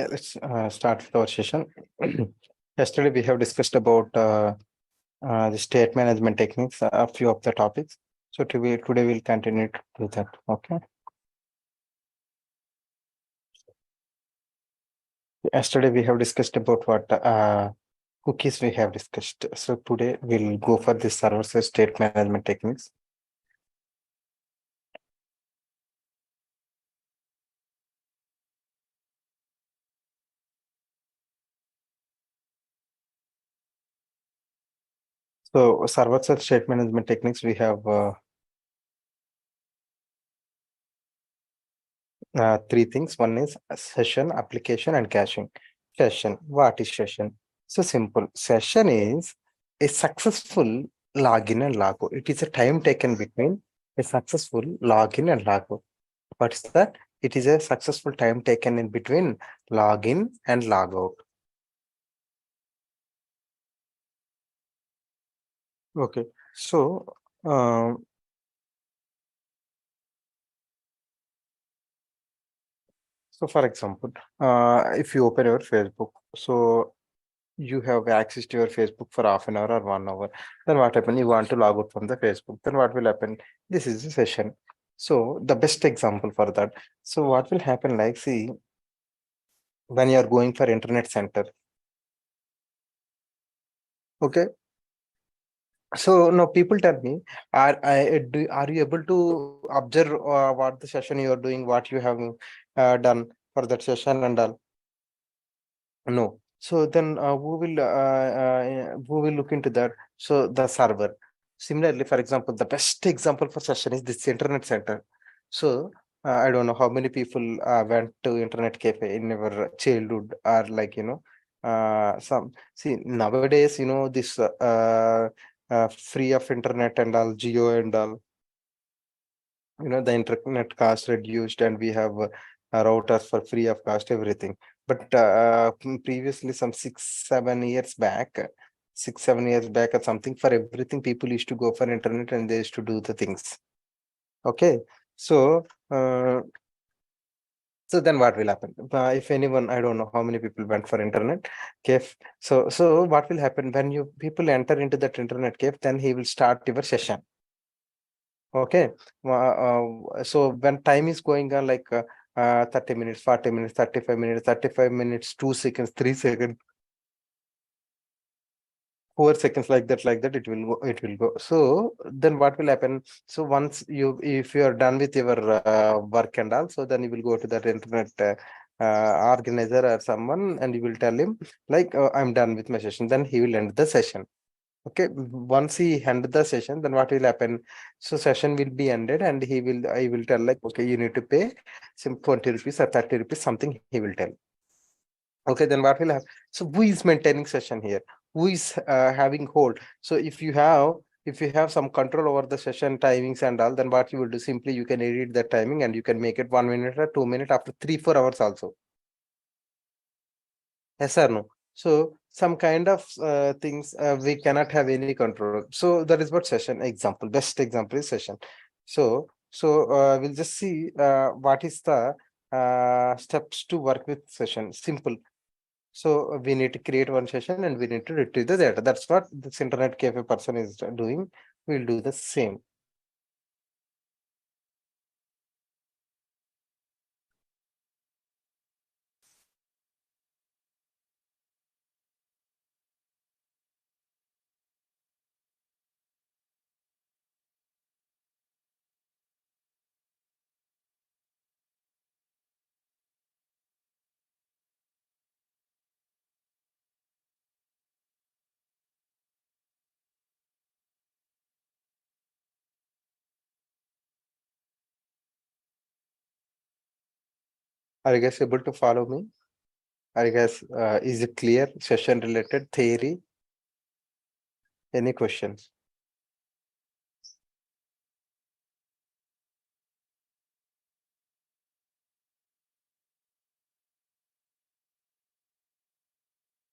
Yeah, let's start with our session. Yesterday, we have discussed about the state management techniques, a few of the topics. So today we'll continue to do that. Okay. Yesterday, we have discussed about what cookies we have discussed. So today, we'll go for the server-side state management techniques. So server-side state management techniques, we have three things. One is session, application, and caching. Session. What is session? So simple. Session is a successful login and logout. It is a time taken between a successful login and logout. What is that? It is a successful time taken in between login and logout. Okay. So for example, if you open your Facebook, so you have access to your Facebook for half an hour or 1 hour. Then what happen? You want to log out from the Facebook. Then what will happen? This is the session. So the best example for that. So what will happen? Like, see, when you are going for internet center. Okay. So now people tell me, are you able to observe what the session you are doing, what you have done for that session and all? No. So then who will look into that? So the server. Similarly, for example, the best example for session is this internet center. So I don't know how many people went to internet cafe in our childhood, or like, some, see, nowadays, this free of internet and all, Geo and all, the internet cost reduced, and we have routers for free of cost, everything. But previously, some 6 7 years back, 6 7 years back or something, for everything people used to go for internet and they used to do the things. Okay. So so then what will happen? If anyone, I don't know how many people went for internet cave. So what will happen when you people enter into that internet cave? Then he will start your session. Okay. So when time is going on, like 30 minutes, 40 minutes, 35 minutes, 35 minutes, 2 seconds, 3 seconds, 4 seconds, like that, it will go. So then what will happen? So once if you are done with your work and all, so then you will go to that internet organizer or someone, and you will tell him, like, I'm done with my session. Then he will end the session. Okay, once he end the session, then what will happen? So session will be ended, and I will tell, like, okay, you need to pay some 20 rupees or 30 rupees, something he will tell. Okay, then what will happen? So who is maintaining session here? Who is having hold? So if you have some control over the session timings and all, then what you will do, simply you can edit the timing and you can make it 1 minute or 2 minutes after 3 4 hours also. Yes or no? So some kind of things we cannot have any control. So that is what session example. Best example is session. So we'll just see what is the steps to work with session. Simple. So we need to create one session and we need to retrieve the data. That's what this internet cafe person is doing. We'll do the same. Are you guys able to follow me? Are you guys, is it clear? Session related theory? Any questions?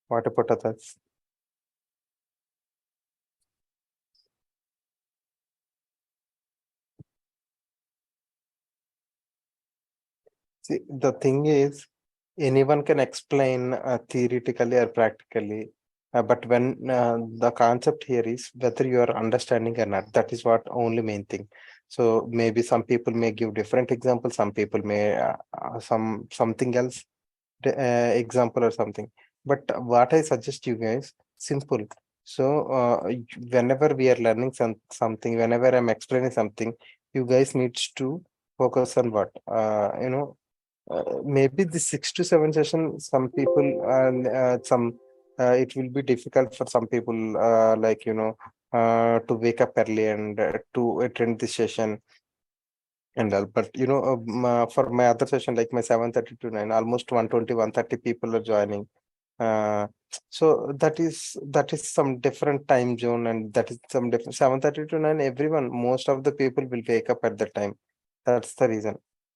What about others? See, the thing is, anyone can explain theoretically or practically, but when the concept here is whether you are understanding or not, that is what only main thing. So maybe some people may give different examples, some people may something else example or something. But what I suggest you guys, simple. So whenever we are learning something, whenever I'm explaining something, you guys needs to focus on what maybe the 6 to 7 session, some people some it will be difficult for some people to wake up early and to attend the session and all. But for my other session, like my 7:30 to 9, almost 120, 130 people are joining. uh so that is some different time zone, and that is some different 7:30 to 9. Everyone, most of the people will wake up at that time. That's the reason.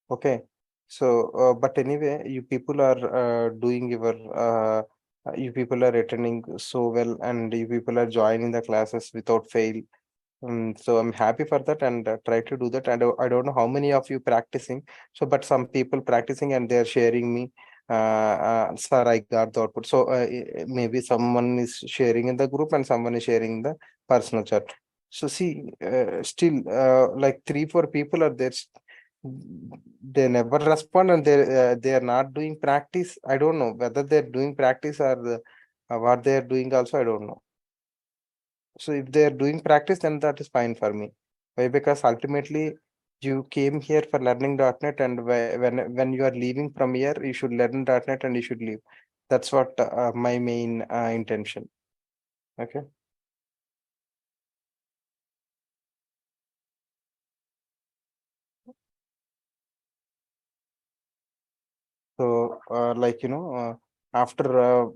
Okay. So but anyway, you people are doing your you people are attending so well, and you people are joining the classes without fail. So I'm happy for that, and try to do that. And I don't know how many of you practicing. So, but some people practicing and they're sharing me, sir, I got the output. So maybe someone is sharing in the group and someone is sharing in the personal chat. So see, still like 3, 4 people are there. They never respond, and they are not doing practice. I don't know whether they're doing practice or what they are doing. Also, I don't know. So if they are doing practice, then that is fine for me. Why? Because ultimately you came here for learning .NET, and when you are leaving from here, you should learn .NET and you should leave. That's what my main intention. Okay. So after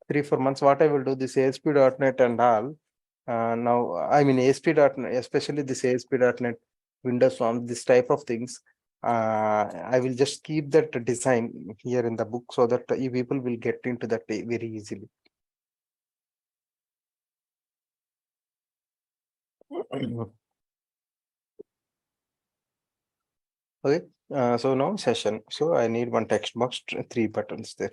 3, 4 months, what I will do, this ASP.NET and all. Now, I mean ASP.NET, especially this ASP.NET, Windows Forms, this type of things. I will just keep that design here in the book so that you people will get into that very easily. Okay. So now session. So I need one text box, 3 buttons there.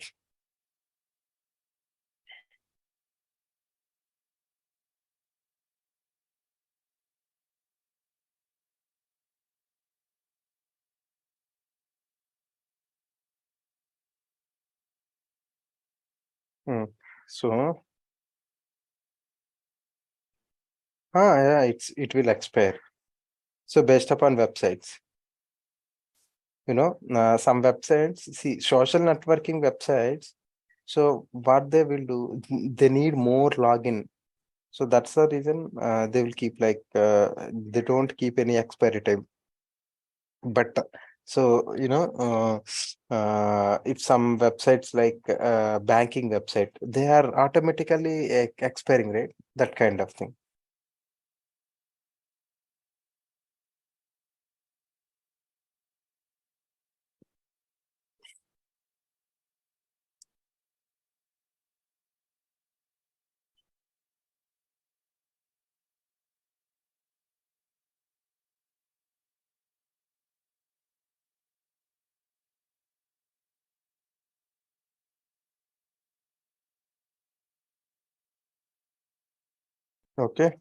Hmm. So, yeah, it will expire. So based upon websites, some websites, see, social networking websites. So what they will do, they need more login. So that's the reason they will keep like they don't keep any expiry time. But so if some websites like banking website, they are automatically expiring, right? That kind of thing. Okay.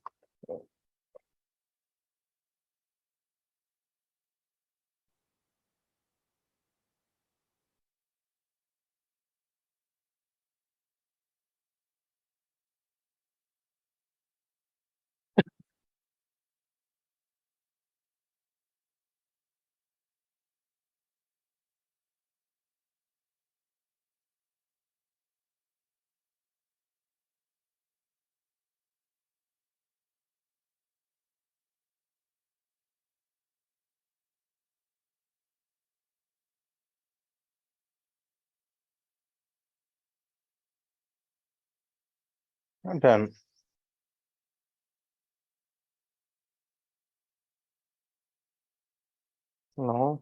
Done. Now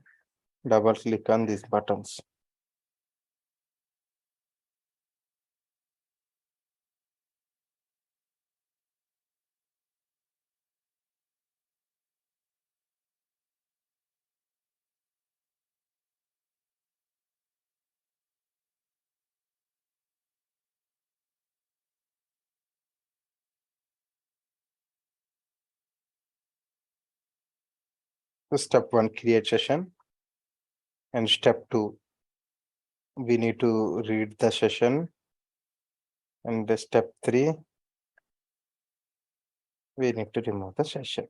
double click on these buttons. So step 1, create session, and step 2, we need to read the session, and the step 3, we need to remove the session.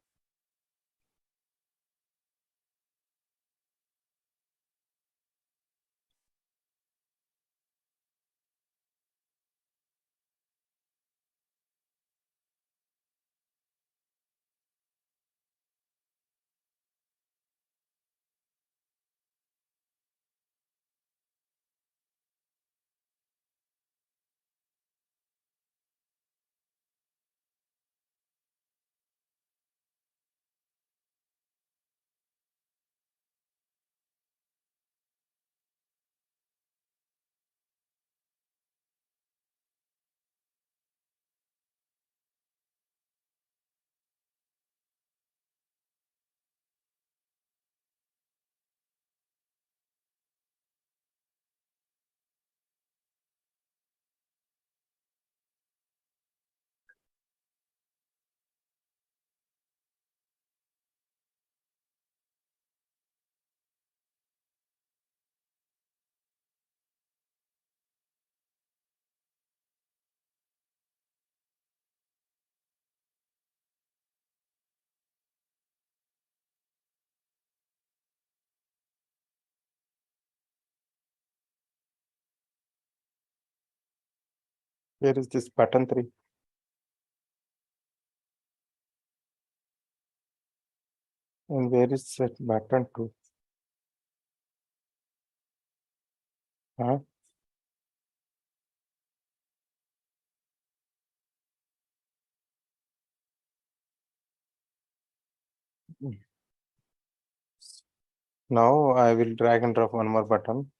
Where is this button 3? And where is that button 2? Huh? Now I will drag and drop one more button.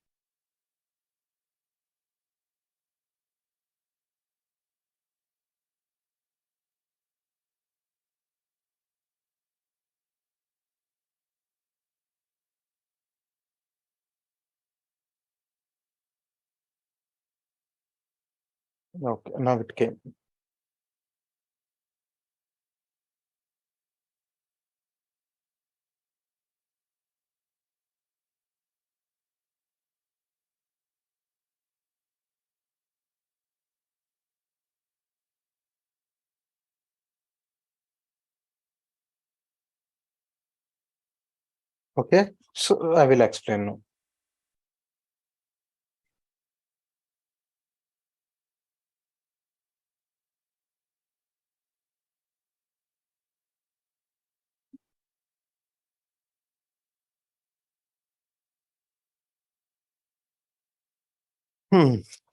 Okay, now it came. Okay, so I will explain now.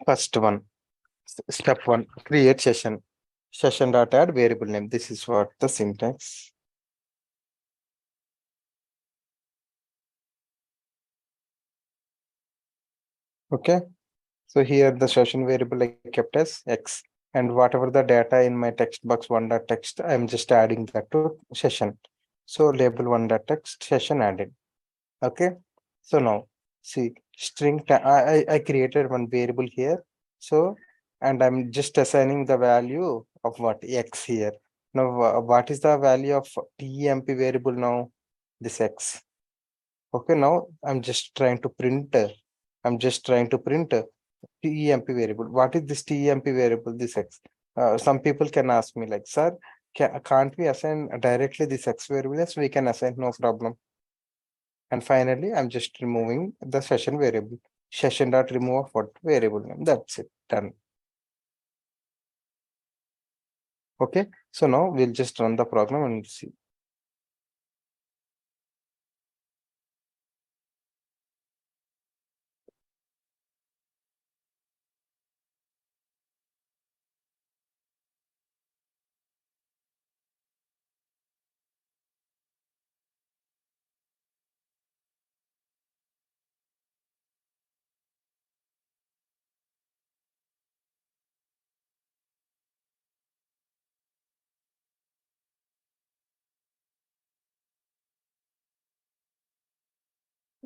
First one, step 1, create session. Session dot add variable name. This is what the syntax. Okay, so here the session variable I kept as X, and whatever the data in my text box 1.text, I'm just adding that to session. So label 1.text session added. Okay, so now see string I created one variable here. So, and I'm just assigning the value of what X here. Now what is the value of temp variable now? This X. Okay, now I'm just trying to print temp variable. What is this temp variable? This X. Some people can ask me like, sir, can't we assign directly this X variable? Yes, we can assign, no problem. And finally, I'm just removing the session variable. Session dot remove what variable name. That's it. Done. Okay. So now we'll just run the program and see.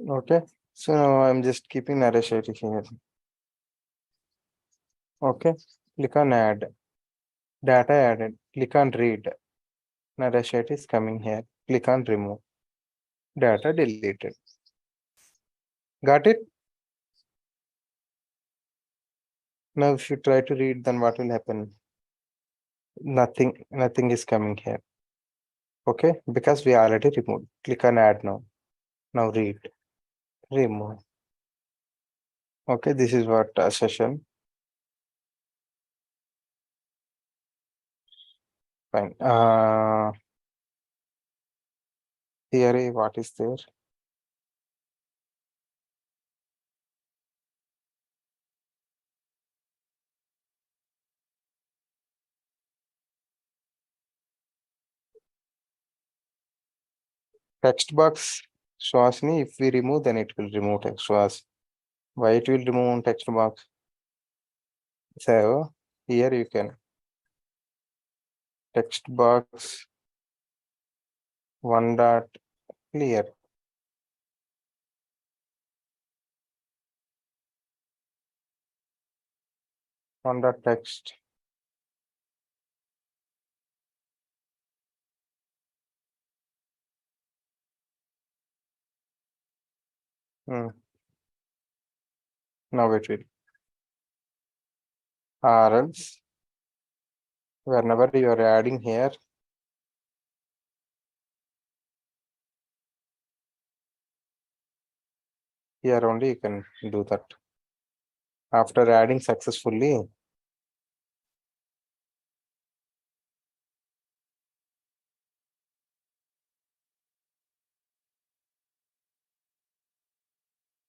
Okay. So now I'm just keeping narration here. Okay. Click on add. Data added. Click on read. Narration is coming here. Click on remove. data deleted. Got it? Now if you try to read, then what will happen? Nothing is coming here. Okay, because we already removed. Click on add now. Now read, remove. Okay, this is what session. Fine. Theory, what is there? Text box shows me if we remove, then it will remove text box. Why it will remove text box? So here you can text box one dot clear. One dot text. Now it will. Or else whenever you are adding here, here only you can do that. After adding successfully,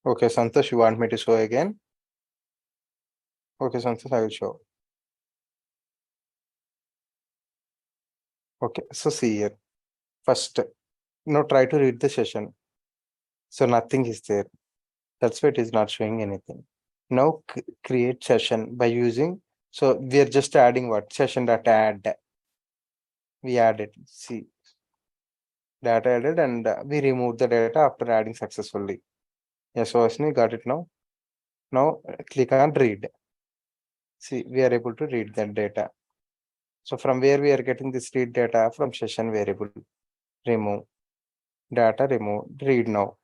okay, Santosh, you want me to show again? Okay, Santosh, I will show. Okay, so see here. First, now try to read the session. So nothing is there. That's why it is not showing anything. Now create session by using. So we are just adding what? Session data add. We added. See, data added, and we removed the data after adding successfully. Yes, Vasni, got it now. Now click on read. See, we are able to read that data. So from where we are getting this read data? From session variable. Remove. Data remove. Read now.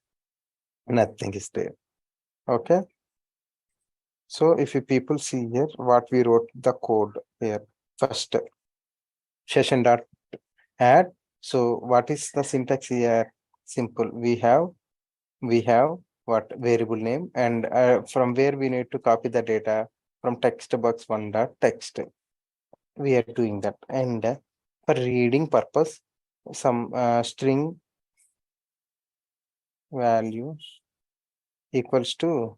Nothing is there. Okay. So if you people see here what we wrote the code here. First session dot add. So what is the syntax here? Simple. We have what variable name, and from where we need to copy the data from text box one dot text. We are doing that, and for reading purpose, some string value equals to.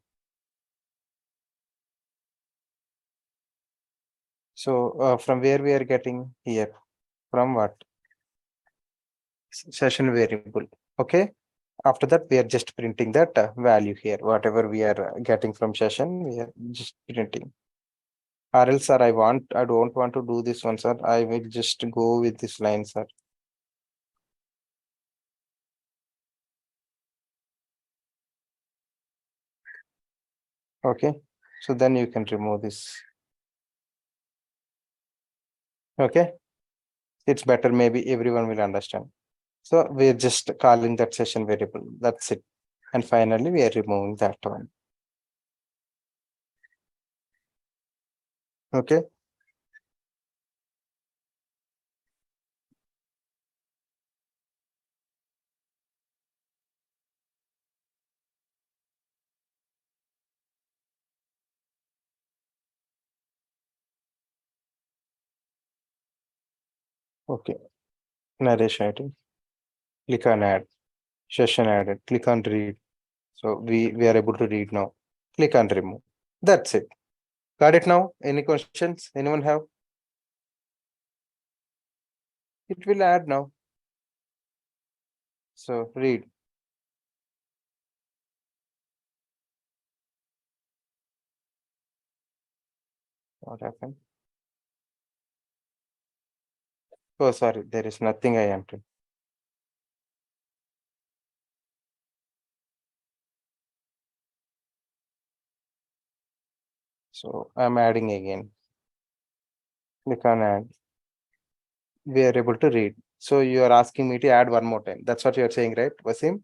So from where we are getting here, from what? Session variable. Okay. After that, we are just printing that value here. Whatever we are getting from session, we are just printing. Or else, sir, I don't want to do this one, sir. I will just go with this line, sir. Okay. So then you can remove this. Okay. It's better. Maybe everyone will understand. So we're just calling that session variable. That's it. And finally, we are removing that one. Okay. Okay. Narration item. Click on add. Session added. Click on read. So we are able to read now. Click on remove. That's it. Got it now? Any questions? Anyone have? It will add now. So read. What happened? Oh, sorry. There is nothing I entered. So I'm adding again. Click on add. We are able to read. So you are asking me to add one more time. That's what you are saying, right, Wasim?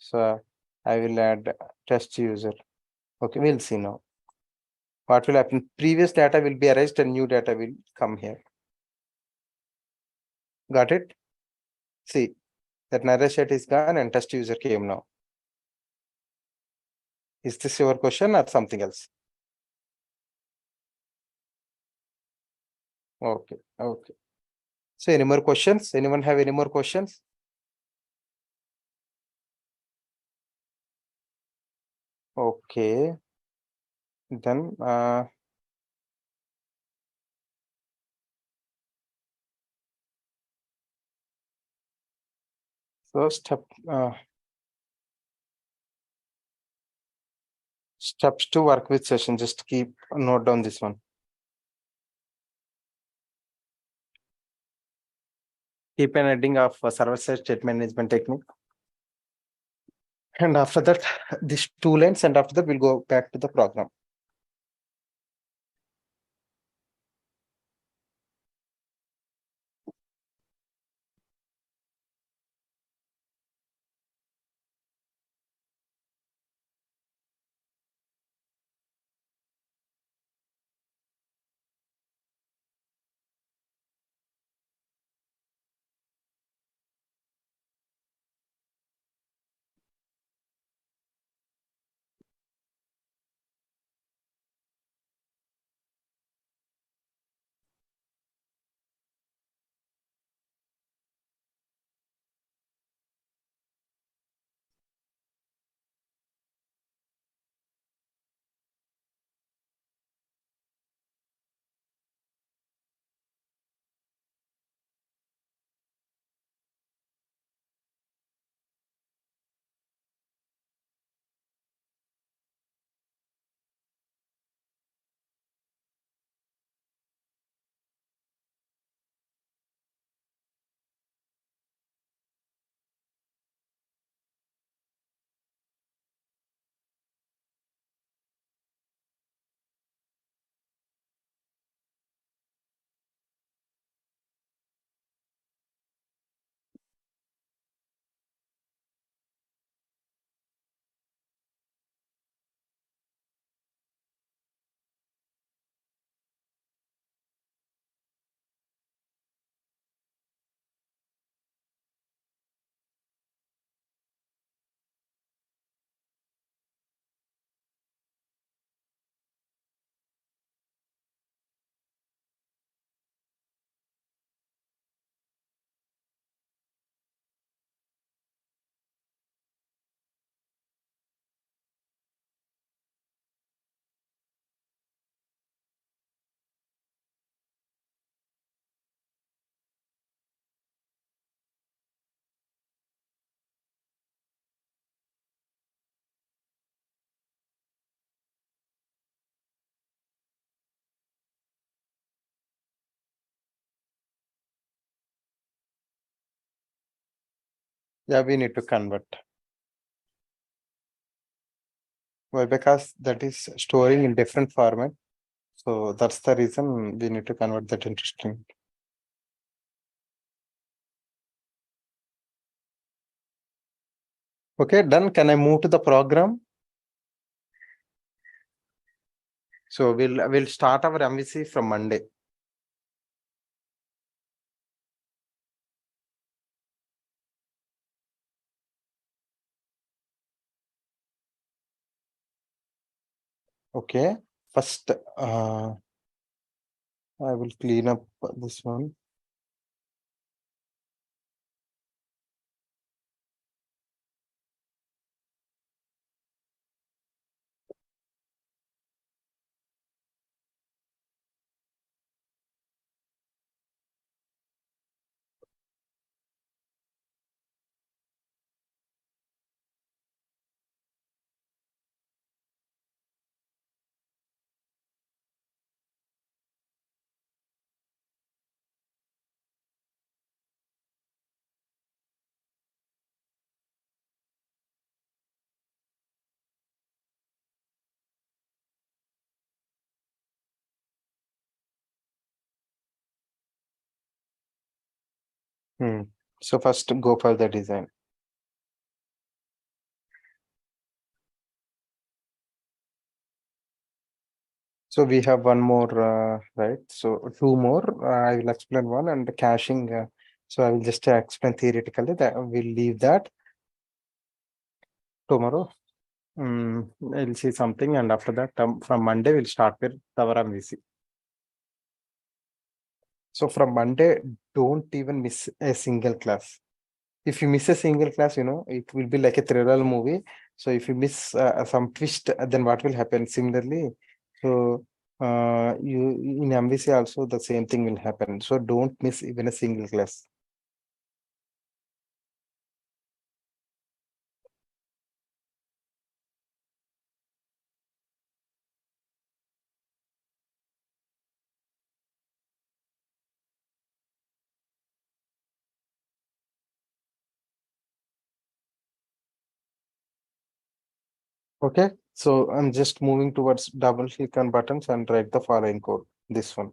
So I will add test user. Okay, we'll see now. What will happen? Previous data will be erased and new data will come here. Got it? See, that narrow set is gone and test user came now. Is this your question or something else? Okay, okay. So any more questions? Anyone have any more questions? Okay. Then so steps to work with session. Just keep note down this one. Keep an heading of server-side state management technique. And after that, these two lines, and after that, we'll go back to the program. Yeah, we need to convert. Why? Because that is storing in different format. So that's the reason we need to convert that into string. Okay, done. Can I move to the program? So we'll start our MVC from Monday. Okay. First, I will clean up this one. Hmm. So first go for the design. So we have one more, right? So two more. I will explain one and the caching. So I will just explain theoretically that we'll leave that tomorrow. I'll see something, and after that, from Monday we'll start with our MVC. So from Monday, don't even miss a single class. If you miss a single class, it will be like a thriller movie. So if you miss some twist, then what will happen? Similarly, so you in MVC also the same thing will happen. So don't miss even a single class. Okay. So I'm just moving towards double click on buttons and write the following code. This one.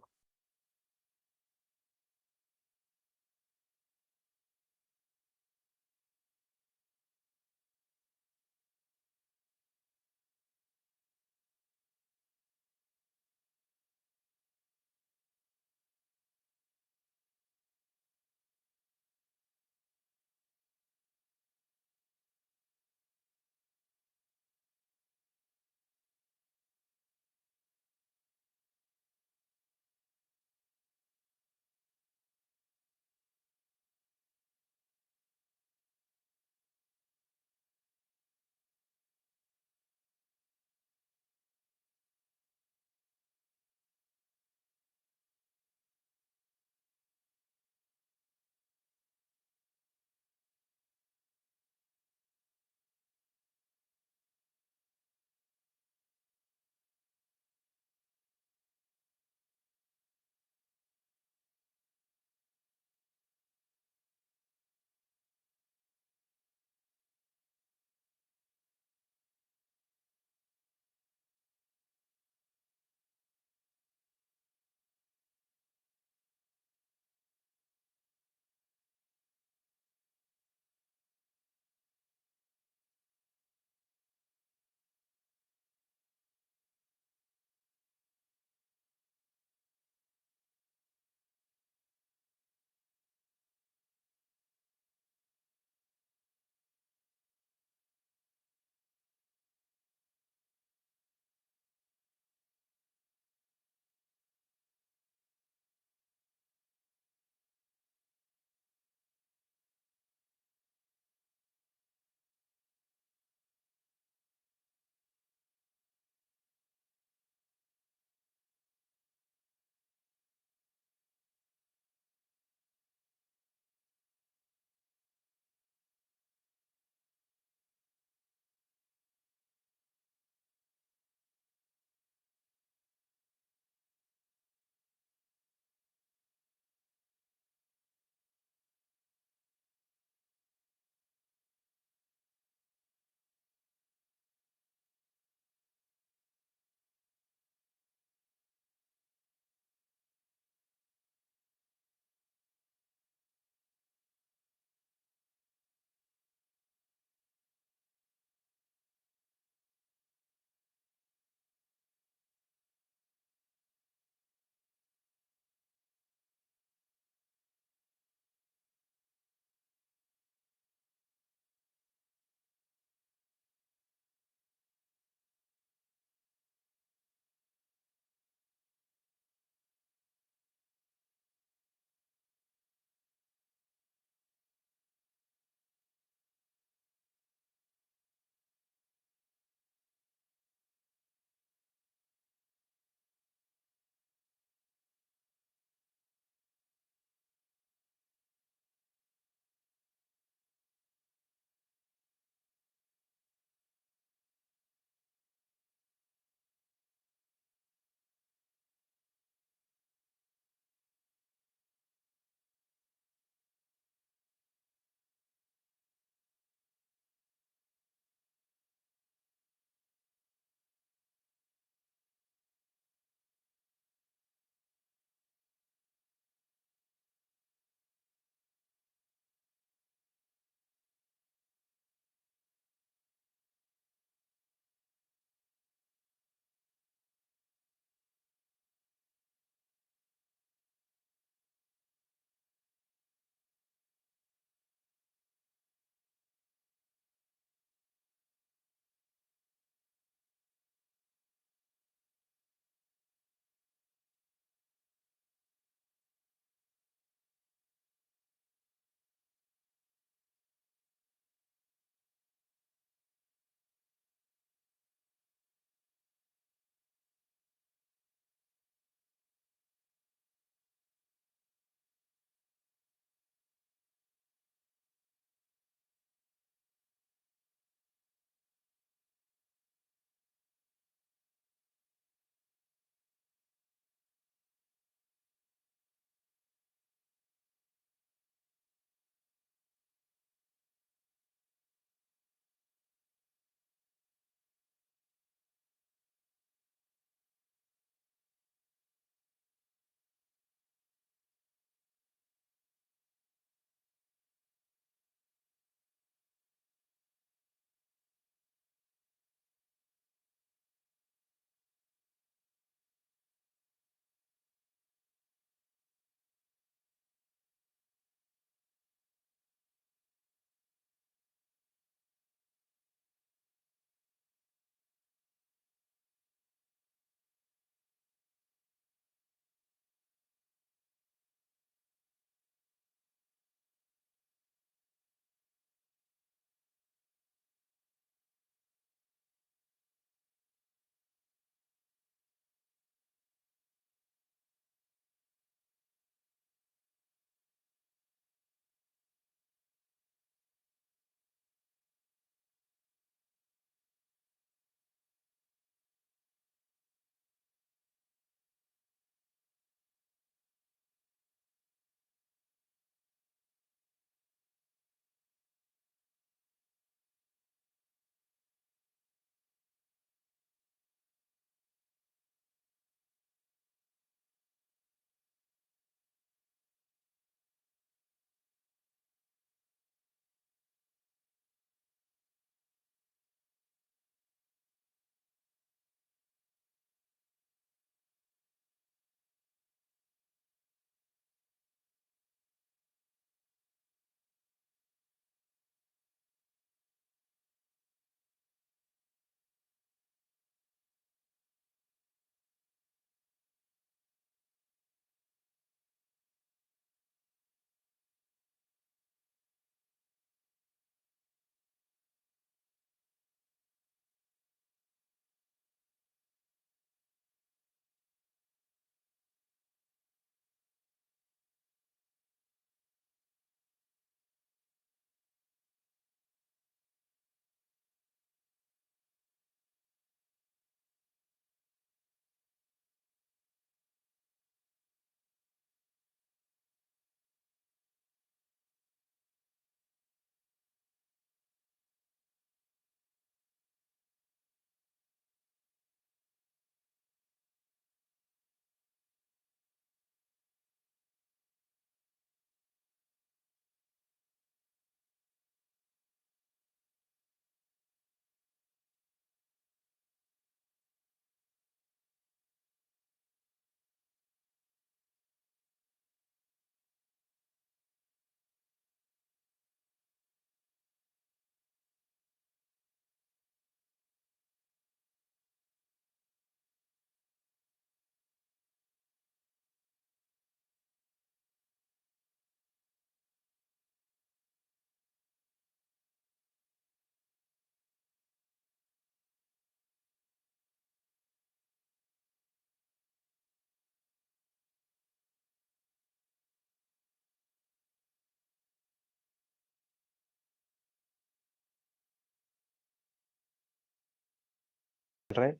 right?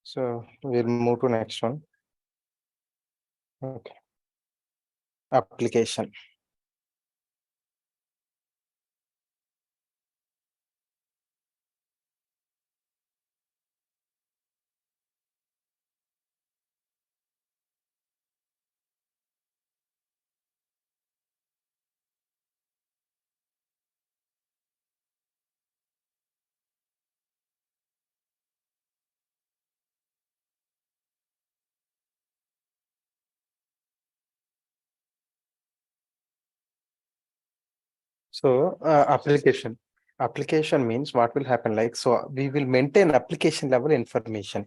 So we'll move to next one. Okay. Application. So application means what will happen, like, so we will maintain application level information.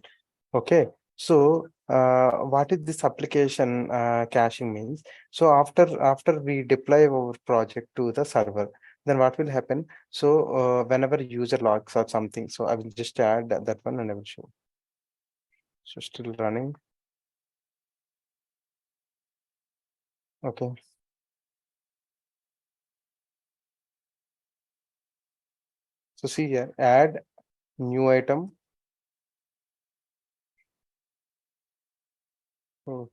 Okay. So what is this application caching means? So after we deploy our project to the server, then what will happen? So whenever user logs or something, so I will just add that one and I will show. So still running. Okay. So see here, add new item. Oh,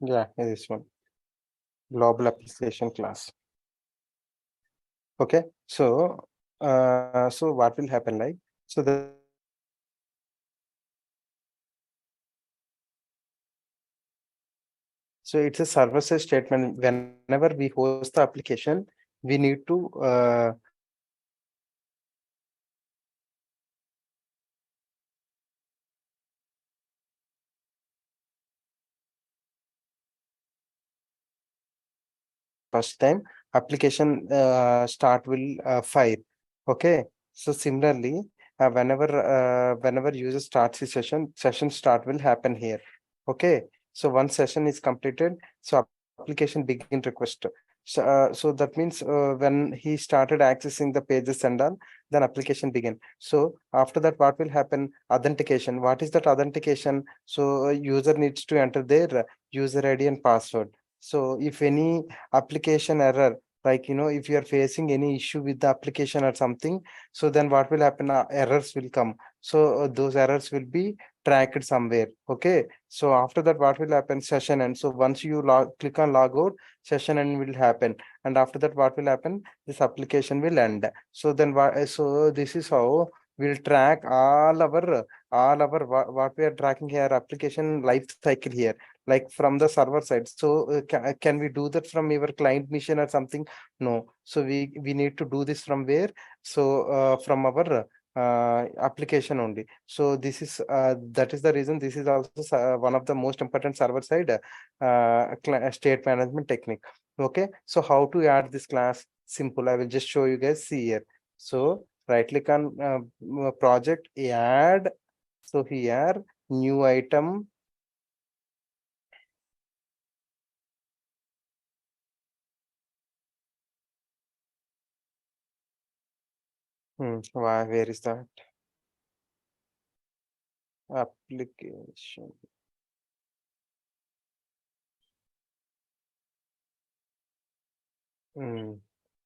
yeah, this one, global application class. Okay. So so what will happen, like, so the so it's a server-side statement. Whenever we host the application, we need to first time application start will fire. Okay. So similarly, whenever user starts the session start will happen here. Okay. So once session is completed, so application begin request. So that means when he started accessing the pages and all, then application begin. So after that, what will happen? Authentication. What is that authentication? So user needs to enter their user ID and password. So if any application error, like, if you are facing any issue with the application or something, so then what will happen? Errors will come. So those errors will be tracked somewhere. Okay. So after that, what will happen? Session end. So once you click on log out, session end will happen. And after that, what will happen? This application will end. So then so this is how we'll track all our what we are tracking here, application life cycle here, like from the server side. So can we do that from your client mission or something? No. So we need to do this from where? So from our application only. So this is that is the reason this is also one of the most important server side state management technique. Okay. So how to add this class? Simple. I will just show you guys. See here. So right click on project, add. So here, new item. Where is that? Application.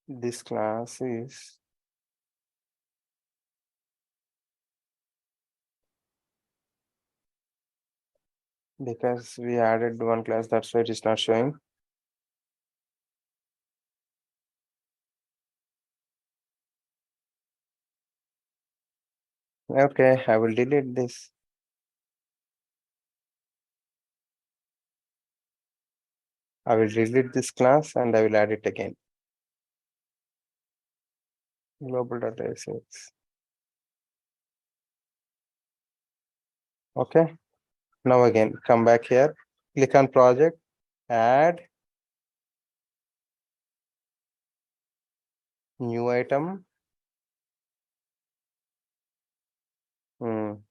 This class is because we added one class, that's why it is not showing. Okay, I will delete this. I will delete this class and I will add it again. Global data assets. Okay. Now again, come back here, click on project, add new item.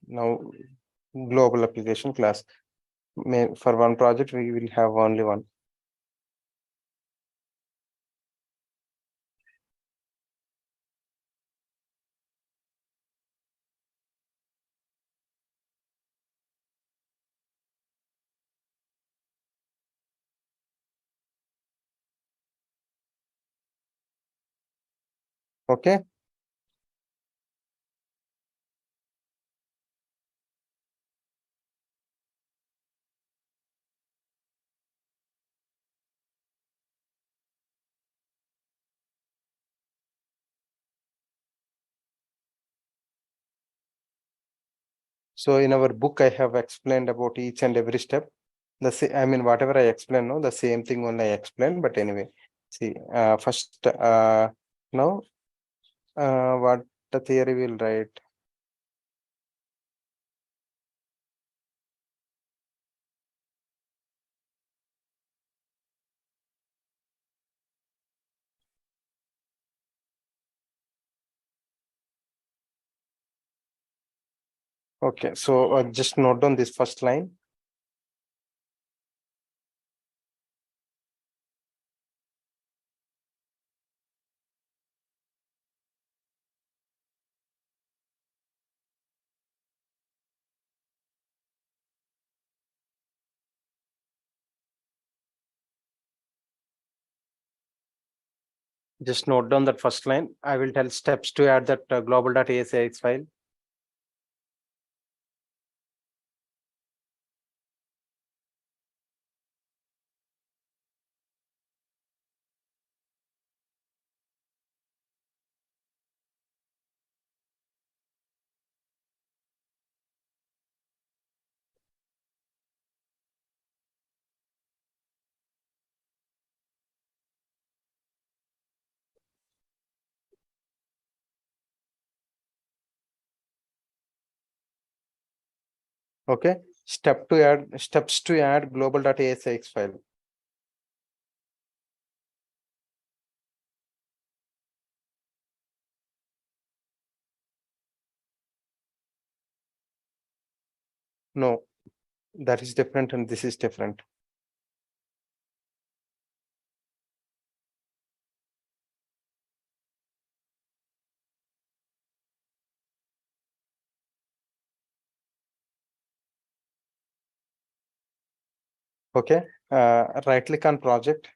Now global application class. For one project, we will have only one. Okay. So in our book, I have explained about each and every step. I mean, whatever I explain, no, the same thing only I explain. But anyway, see, first, now, what the theory will write. Okay, so just note down this first line. Just note down that first line. I will tell steps to add that global.asix file. Okay. Steps to add global.asix file. No, that is different and this is different. Okay. Right click on project.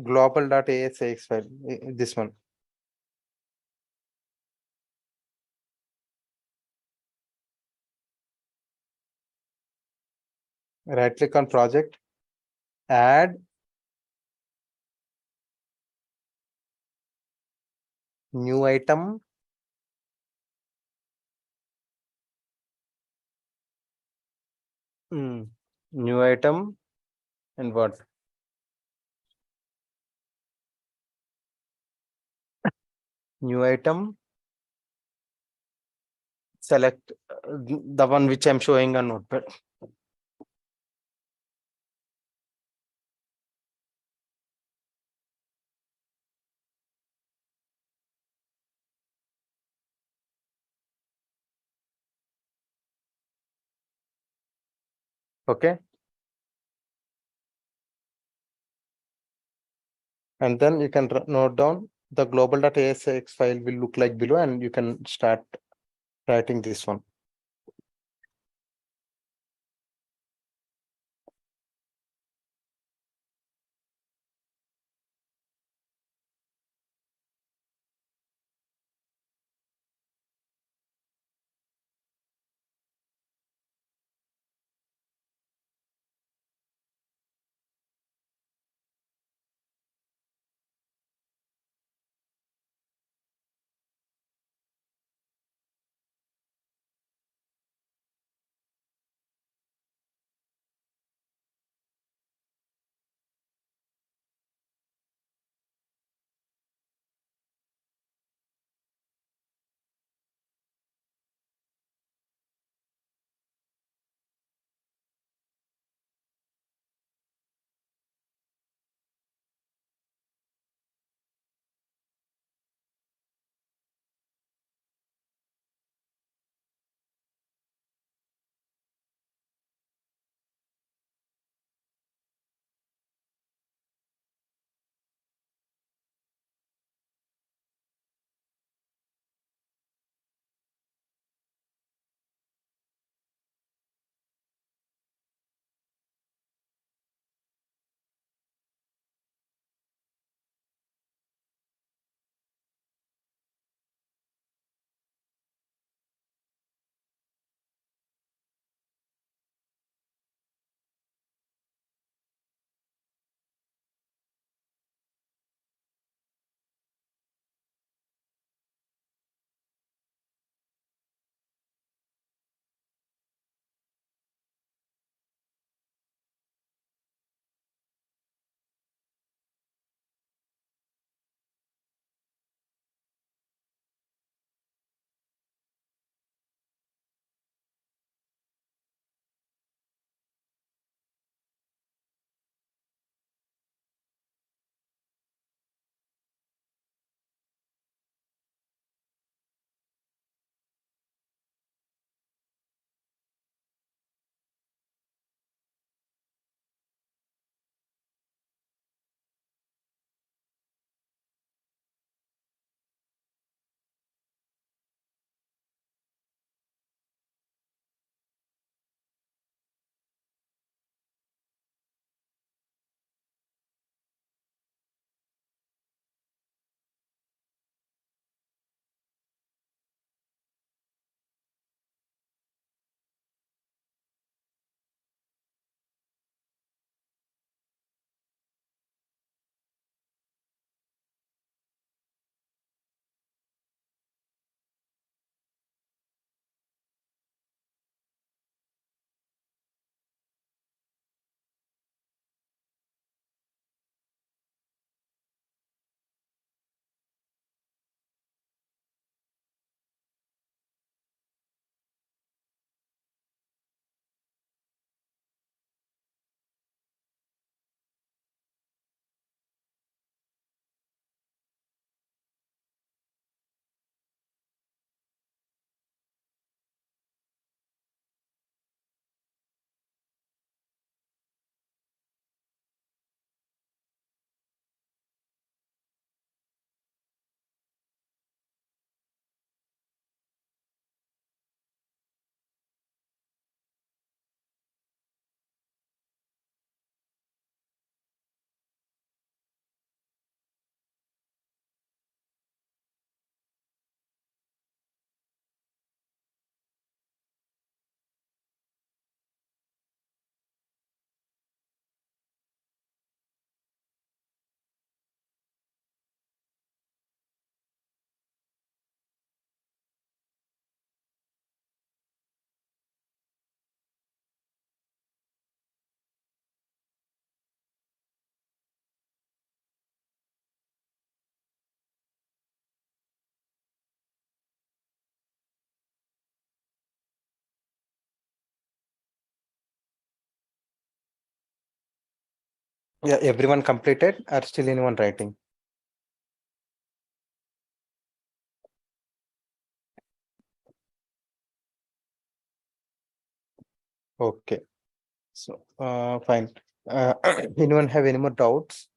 Global.asix file. This one. Right click on project. Add new item. New item and what? New item. Select the one which I'm showing on notepad. Okay. And then you can note down the global.asix file will look like below, and you can start writing this one. Yeah, everyone completed or still anyone writing? Okay, so fine. Anyone have any more doubts?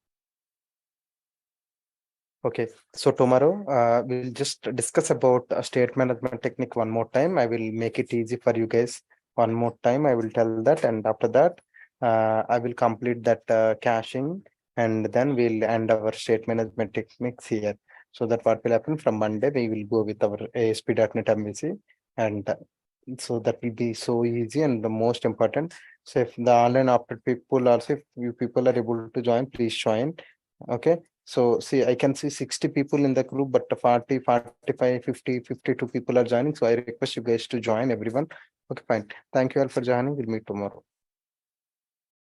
Okay, so tomorrow we'll just discuss about a state management technique one more time. I will make it easy for you guys one more time. I will tell that, and after that, I will complete that caching, and then we'll end our state management techniques here. So that what will happen from Monday, we will go with our ASP.NET MVC, and so that will be so easy and the most important. So if the online opted people also, if you people are able to join, please join. Okay. So see, I can see 60 people in the group, but 40, 45, 50, 52 people are joining. So I request you guys to join everyone. Okay, fine. Thank you all for joining. We'll meet tomorrow.